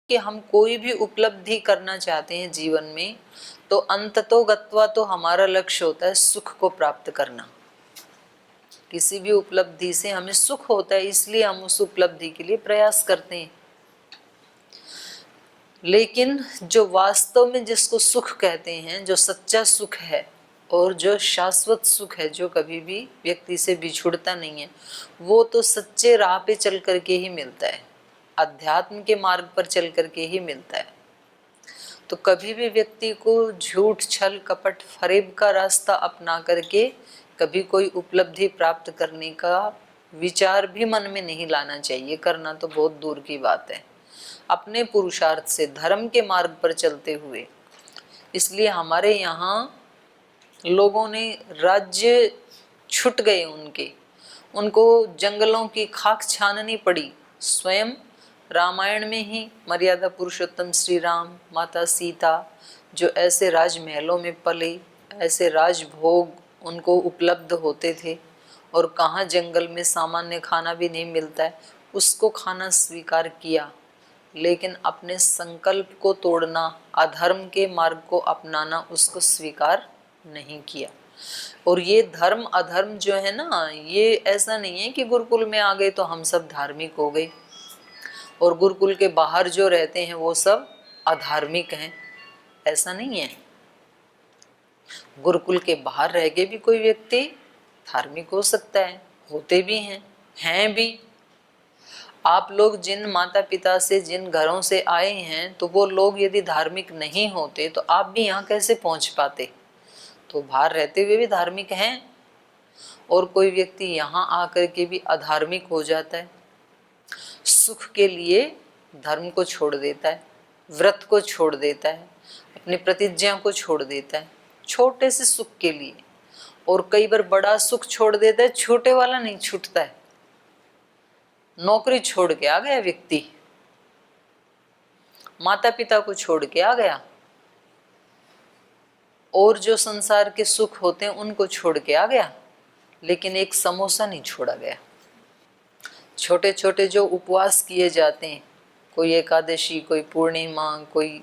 कि हम कोई भी उपलब्धि करना चाहते हैं जीवन में, तो अंततो गत्वा तो हमारा लक्ष्य होता है सुख को प्राप्त करना। किसी भी उपलब्धि से हमें सुख होता है, इसलिए हम उस उपलब्धि के लिए प्रयास करते हैं। लेकिन जो वास्तव में जिसको सुख कहते हैं, जो सच्चा सुख है और जो शाश्वत सुख है, जो कभी भी व्यक्ति से बिछुड़ता नहीं है, वो तो सच्चे राह पे चल करके ही मिलता है, अध्यात्म के मार्ग पर चल करके ही मिलता है। तो कभी भी व्यक्ति को झूठ, छल, कपट, फरेब का रास्ता अपना करके कभी कोई उपलब्धि प्राप्त करने का विचार भी मन में नहीं लाना चाहिए। करना तो बहुत दूर की बात है, अपने पुरुषार्थ से धर्म के मार्ग पर चलते हुए। इसलिए हमारे यहाँ लोगों ने राज्य छूट गए उनको जंगलों की खाक छाननी पड़ी। स्वयं रामायण में ही मर्यादा पुरुषोत्तम श्री राम, माता सीता जो ऐसे राजमहलों में पले, ऐसे राजभोग उनको उपलब्ध होते थे, और कहाँ जंगल में सामान्य खाना भी नहीं मिलता है, उसको खाना स्वीकार किया। लेकिन अपने संकल्प को तोड़ना, अधर्म के मार्ग को अपनाना, उसको स्वीकार नहीं किया। और ये धर्म अधर्म जो है ना, ये ऐसा नहीं है कि गुरुकुल में आ गए तो हम सब धार्मिक हो गए और गुरुकुल के बाहर जो रहते हैं वो सब अधार्मिक हैं, ऐसा नहीं है। गुरुकुल के बाहर रह के भी कोई व्यक्ति धार्मिक हो सकता है, होते भी हैं भी। आप लोग जिन माता पिता से, जिन घरों से आए हैं, तो वो लोग यदि धार्मिक नहीं होते तो आप भी यहाँ कैसे पहुँच पाते? तो बाहर रहते हुए भी धार्मिक हैं। और कोई व्यक्ति यहाँ आकर के भी अधार्मिक हो जाता है, सुख के लिए धर्म को छोड़ देता है, व्रत को छोड़ देता है, अपनी प्रतिज्ञा को छोड़ देता है छोटे से सुख के लिए। और कई बार बड़ा सुख छोड़ देता है, छोटे वाला नहीं छूटता है। नौकरी छोड़ के आ गया व्यक्ति, माता पिता को छोड़ के आ गया, और जो संसार के सुख होते हैं उनको छोड़ के आ गया, लेकिन एक समोसा नहीं छोड़ा गया। छोटे छोटे जो उपवास किए जाते हैं, कोई एकादशी, कोई पूर्णिमा, कोई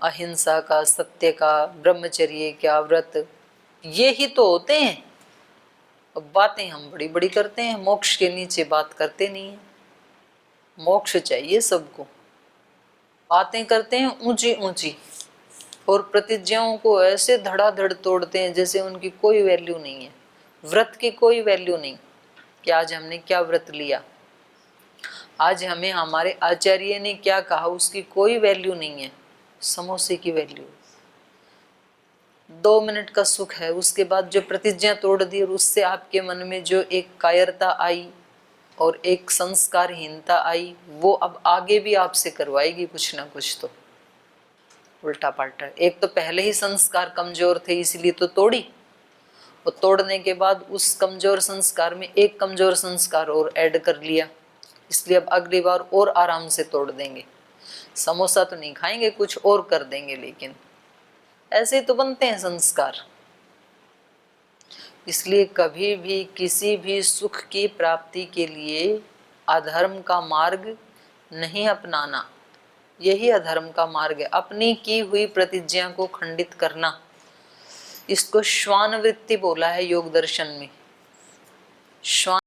अहिंसा का, सत्य का, ब्रह्मचर्य क्या व्रत, ये ही तो होते हैं। अब बातें हम बड़ी बड़ी करते हैं, मोक्ष के नीचे बात करते नहीं हैं। मोक्ष चाहिए सबको, बातें करते हैं ऊंची ऊंची, और प्रतिज्ञाओं को ऐसे धड़ाधड़ तोड़ते हैं जैसे उनकी कोई वैल्यू नहीं है। व्रत की कोई वैल्यू नहीं कि आज हमने क्या व्रत लिया, आज हमें हमारे आचार्य ने क्या कहा, उसकी कोई वैल्यू नहीं है। समोसे की वैल्यू 2 मिनट का सुख है, उसके बाद जो प्रतिज्ञा तोड़ दी और उससे आपके मन में जो एक कायरता आई और एक संस्कारहीनता आई, वो अब आगे भी आपसे करवाएगी कुछ ना कुछ, तो उल्टा पलटा। एक तो पहले ही संस्कार कमजोर थे इसलिए तो तोड़ी, और तोड़ने के बाद उस कमजोर संस्कार में एक कमजोर संस्कार और ऐड कर लिया, इसलिए अब अगली बार और आराम से तोड़ देंगे। समोसा तो नहीं खाएंगे, कुछ और कर देंगे, लेकिन ऐसे तो बनते हैं संस्कार। इसलिए कभी भी किसी भी सुख की प्राप्ति के लिए अधर्म का मार्ग नहीं अपनाना, यही अधर्म का मार्ग है। अपनी की हुई प्रतिज्ञा को खंडित करना, इसको श्वान वृत्ति बोला है योग दर्शन में। श्वान